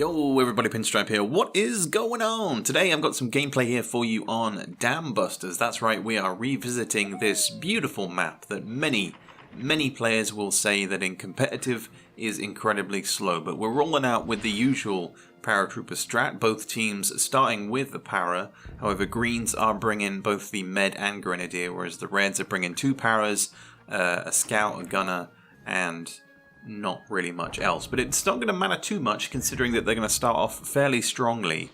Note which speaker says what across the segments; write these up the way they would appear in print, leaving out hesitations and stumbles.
Speaker 1: Yo everybody, Pinstripe here. What is going on? Today I've got some gameplay here for you on Dam Busters. That's right, we are revisiting this beautiful map that many players will say that in competitive is incredibly slow. But we're rolling out with the usual Paratrooper strat, both teams starting with the Para. However, Greens are bringing both the Med and Grenadier, whereas the Reds are bringing two Paras, a Scout, a Gunner, and not really much else. But it's not going to matter too much considering that they're going to start off fairly strongly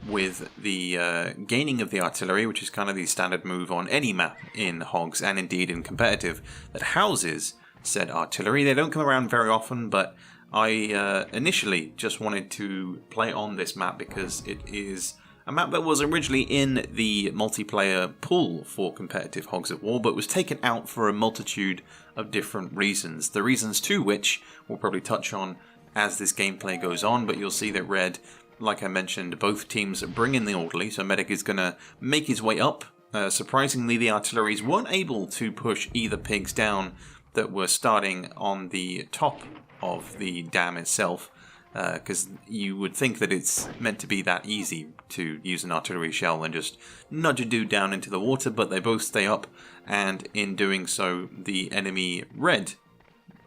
Speaker 1: with the gaining of the artillery, which is kind of the standard move on any map in Hogs and indeed in competitive that houses said artillery. They don't come around very often, but I initially just wanted to play on this map because it is a map that was originally in the multiplayer pool for competitive Hogs at War, but was taken out for a multitude of different reasons. The reasons to which we'll probably touch on as this gameplay goes on, but you'll see that Red, like I mentioned, both teams bring in the Orderly, so Medic is going to make his way up. Surprisingly, the artilleries weren't able to push either pigs down that were starting on the top of the dam itself, because you would think that it's meant to be that easy to use an artillery shell and just nudge a dude down into the water, but they both stay up, and in doing so the enemy Red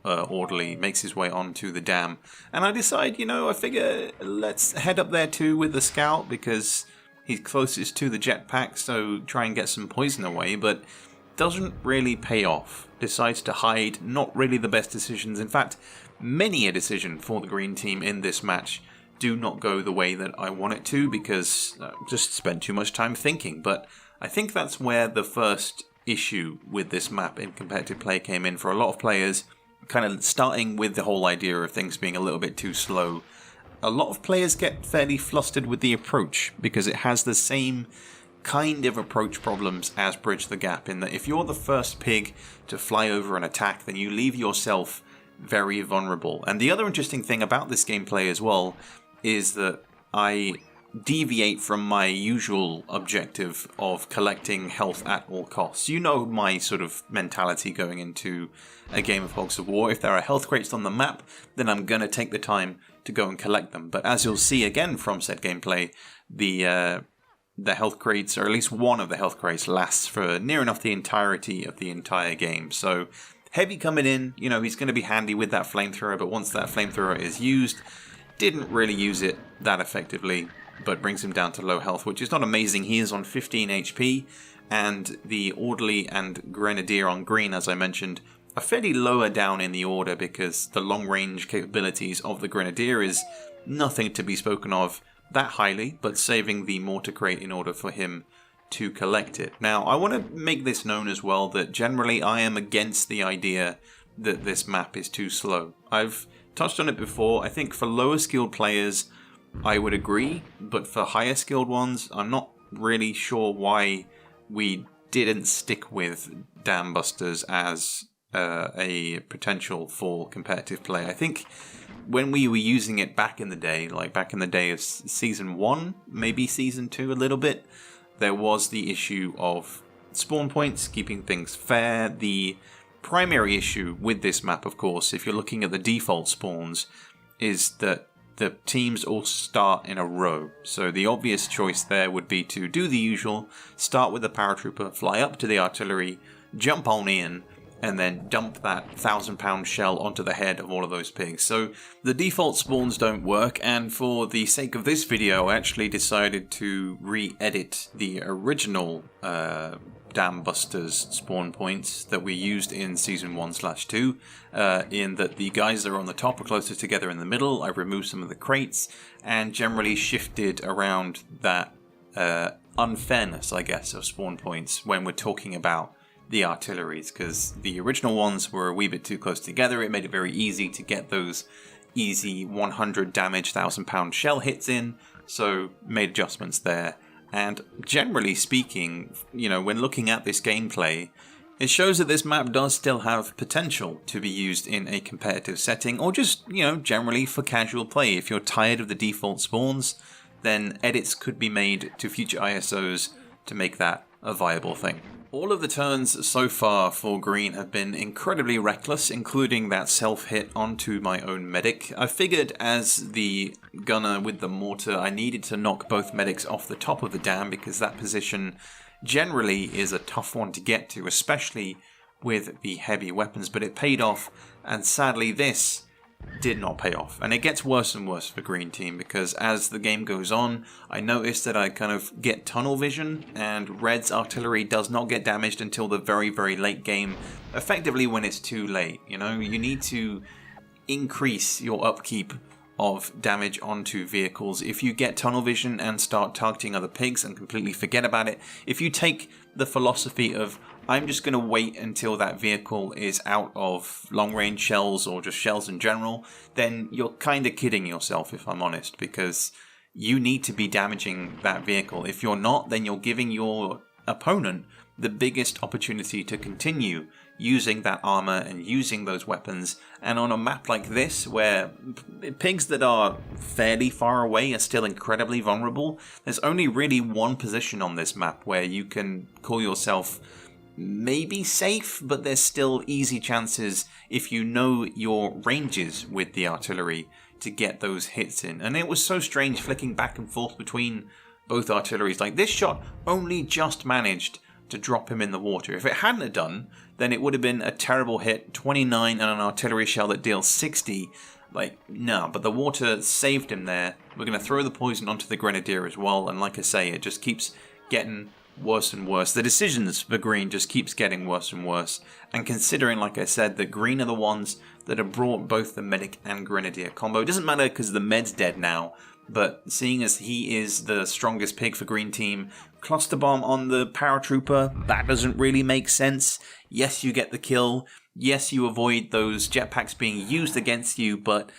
Speaker 1: Orderly makes his way onto the dam. And I decide, I figure let's head up there too with the Scout because he's closest to the jetpack, so try and get some poison away, but doesn't really pay off. Decides to hide, not really the best decisions. In fact, many a decision for the green team in this match do not go the way that I want it to because just spent too much time thinking. But I think that's where the first issue with this map in competitive play came in for a lot of players, kind of starting with the whole idea of things being a little bit too slow. A lot of players get fairly flustered with the approach because it has the same kind of approach problems as Bridge the Gap, in that if you're the first pig to fly over an attack, then you leave yourself very vulnerable. And the other interesting thing about this gameplay as well is that I deviate from my usual objective of collecting health at all costs. You know my sort of mentality going into a game of Hogs of War. If there are health crates on the map, then I'm going to take the time to go and collect them. But as you'll see again from said gameplay, the health crates, or at least one of the health crates, lasts for near enough the entirety of the entire game. So Heavy coming in, he's going to be handy with that flamethrower, but once that flamethrower is used, didn't really use it that effectively, but brings him down to low health, which is not amazing. He is on 15 HP, and the Orderly and Grenadier on green, as I mentioned, are fairly lower down in the order because the long-range capabilities of the Grenadier is nothing to be spoken of that highly, but saving the mortar crate in order for him to collect it. Now, I want to make this known as well that generally I am against the idea that this map is too slow. I've touched on it before. I think for lower skilled players I would agree, but for higher skilled ones I'm not really sure why we didn't stick with Dam Busters as a potential for competitive play. I think when we were using it back in the day, like back in the day of Season 1, maybe Season 2 a little bit, there was the issue of spawn points, keeping things fair. The primary issue with this map, of course, if you're looking at the default spawns, is that the teams all start in a row. So the obvious choice there would be to do the usual, start with the paratrooper, fly up to the artillery, jump on in, and then dump that 1,000-pound shell onto the head of all of those pigs. So the default spawns don't work, and for the sake of this video I actually decided to re-edit the original Dam Busters spawn points that we used in Season 1/2, in that the guys that are on the top are closer together in the middle. I removed some of the crates and generally shifted around that unfairness, I guess, of spawn points when we're talking about the artilleries, because the original ones were a wee bit too close together. It made it very easy to get those easy 100 damage 1,000-pound shell hits in, so made adjustments there. And generally speaking, when looking at this gameplay, it shows that this map does still have potential to be used in a competitive setting, or just, generally for casual play. If you're tired of the default spawns, then edits could be made to future ISOs to make that a viable thing. All of the turns so far for green have been incredibly reckless, including that self-hit onto my own medic. I figured as the gunner with the mortar, I needed to knock both medics off the top of the dam because that position generally is a tough one to get to, especially with the heavy weapons, but it paid off, and sadly this did not pay off. And it gets worse and worse for green team because as the game goes on, I noticed that I kind of get tunnel vision and red's artillery does not get damaged until the very, very late game, effectively when it's too late. You know, you need to increase your upkeep of damage onto vehicles. If you get tunnel vision and start targeting other pigs and completely forget about it, if you take the philosophy of I'm just going to wait until that vehicle is out of long-range shells or just shells in general, then you're kind of kidding yourself, if I'm honest, because you need to be damaging that vehicle. If you're not, then you're giving your opponent the biggest opportunity to continue using that armor and using those weapons. And on a map like this, where pigs that are fairly far away are still incredibly vulnerable, there's only really one position on this map where you can call yourself maybe safe, but there's still easy chances if you know your ranges with the artillery to get those hits in. And it was so strange flicking back and forth between both artilleries. Like, this shot only just managed to drop him in the water. If it hadn't have done, then it would have been a terrible hit, 29 and an artillery shell that deals 60. Like, no, but the water saved him there. We're going to throw the poison onto the grenadier as well, and like I say, it just keeps getting worse and worse. The decisions for green just keeps getting worse and worse. And considering, like I said, that green are the ones that have brought both the medic and grenadier combo. It doesn't matter because the med's dead now, but seeing as he is the strongest pig for green team, cluster bomb on the paratrooper, that doesn't really make sense. Yes, you get the kill. Yes, you avoid those jetpacks being used against you, but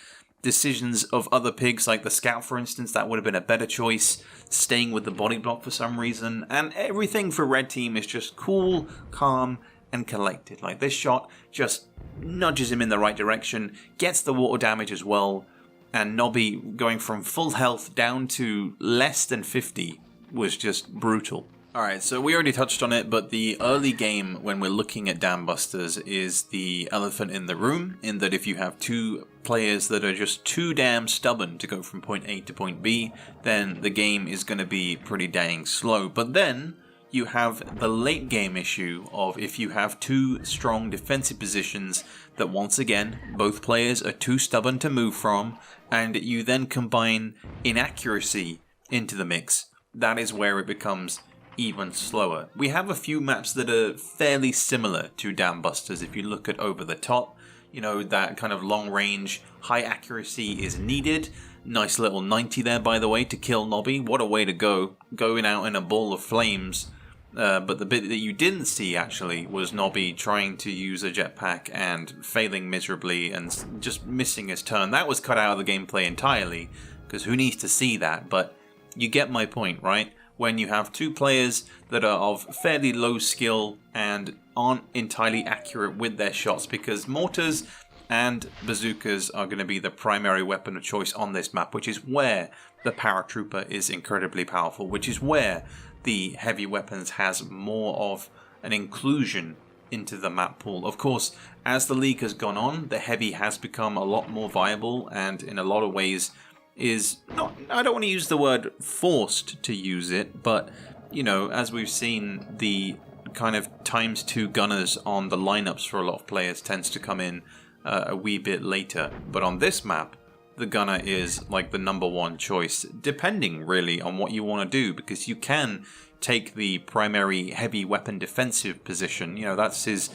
Speaker 1: decisions of other pigs, like the scout for instance, that would have been a better choice. Staying with the body block for some reason. And everything for red team is just cool, calm, and collected. Like, this shot just nudges him in the right direction, gets the water damage as well, and Nobby going from full health down to less than 50 was just brutal. Alright, so we already touched on it, but the early game when we're looking at dam busters is the elephant in the room, in that if you have two players that are just too damn stubborn to go from point A to point B, then the game is going to be pretty dang slow. But then you have the late game issue of if you have two strong defensive positions that once again both players are too stubborn to move from, and you then combine inaccuracy into the mix, that is where it becomes even slower. We have a few maps that are fairly similar to Dam Busters. If you look at Over the Top, you know, that kind of long range, high accuracy is needed. Nice little 90 there, by the way, to kill Nobby. What a way to go, going out in a ball of flames. But the bit that you didn't see, actually, was Nobby trying to use a jetpack and failing miserably and just missing his turn. That was cut out of the gameplay entirely, because who needs to see that? But you get my point, right? When you have two players that are of fairly low skill and aren't entirely accurate with their shots, because mortars and bazookas are going to be the primary weapon of choice on this map, which is where the paratrooper is incredibly powerful, which is where the heavy weapons has more of an inclusion into the map pool. Of course, as the league has gone on, the heavy has become a lot more viable and in a lot of ways is not, I don't want to use the word forced to use it, but, you know, as we've seen, the kind of ×2 gunners on the lineups for a lot of players tends to come in a wee bit later. But on this map, the gunner is like the #1 choice, depending really on what you want to do, because you can take the primary heavy weapon defensive position. You know, that's his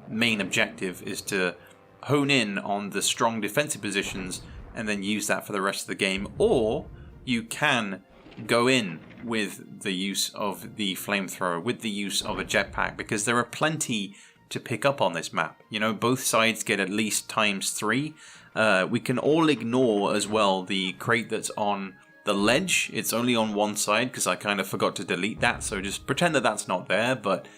Speaker 1: main objective, is to hone in on the strong defensive positions and then use that for the rest of the game. Or you can go in with the use of the flamethrower, with the use of a jetpack, because there are plenty to pick up on this map. You know, both sides get at least ×3. We can all ignore as well the crate that's on the ledge. It's only on one side because I kind of forgot to delete that, so just pretend that that's not there. But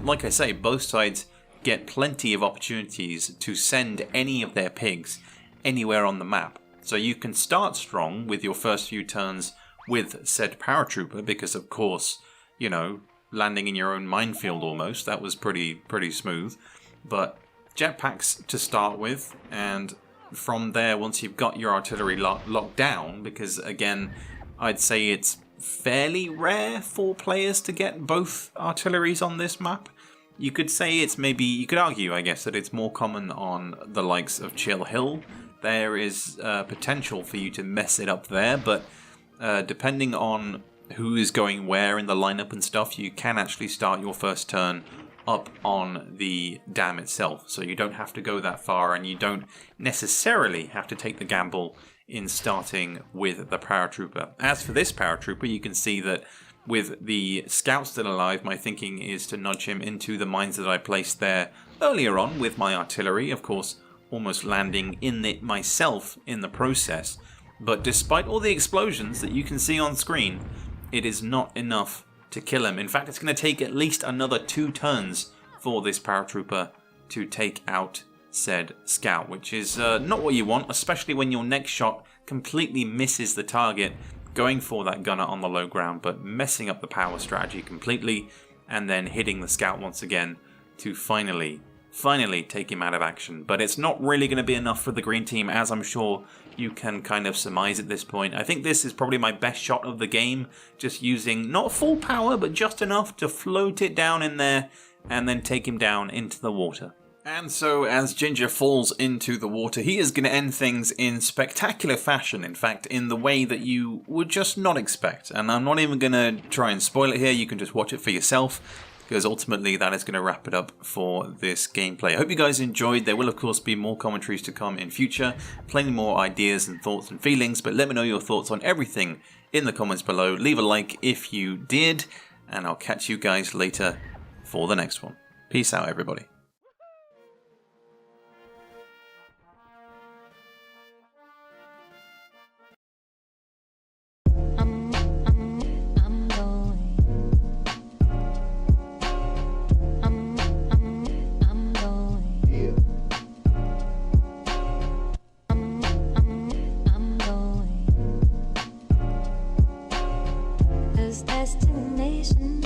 Speaker 1: like I say, both sides get plenty of opportunities to send any of their pigs anywhere on the map. So you can start strong with your first few turns with said paratrooper, because of course, you know, landing in your own minefield almost. That was pretty smooth. But jetpacks to start with, and from there, once you've got your artillery locked down, because again, I'd say it's fairly rare for players to get both artilleries on this map. You could say it's maybe, you could argue, I guess, that it's more common on the likes of Chill Hill. There is potential for you to mess it up there, but depending on who is going where in the lineup and stuff, you can actually start your first turn up on the dam itself. So you don't have to go that far, and you don't necessarily have to take the gamble in starting with the paratrooper. As for this paratrooper, you can see that with the scout still alive, my thinking is to nudge him into the mines that I placed there earlier on with my artillery, of course almost landing in it myself in the process. But despite all the explosions that you can see on screen, it is not enough to kill him. In fact, it's going to take at least another 2 turns for this paratrooper to take out said scout, which is not what you want, especially when your next shot completely misses the target, going for that gunner on the low ground, but messing up the power strategy completely, and then hitting the scout once again to finally take him out of action. But it's not really going to be enough for the green team, as I'm sure you can kind of surmise at this point. I think this is probably my best shot of the game, just using not full power, but just enough to float it down in there and then take him down into the water. And so as Ginger falls into the water, he is going to end things in spectacular fashion. In fact, in the way that you would just not expect. And I'm not even going to try and spoil it here. You can just watch it for yourself, because ultimately that is going to wrap it up for this gameplay. I hope you guys enjoyed. There will of course be more commentaries to come in future, plenty more ideas and thoughts and feelings, but let me know your thoughts on everything in the comments below. Leave a like if you did, and I'll catch you guys later for the next one. Peace out, everybody.
Speaker 2: Destination.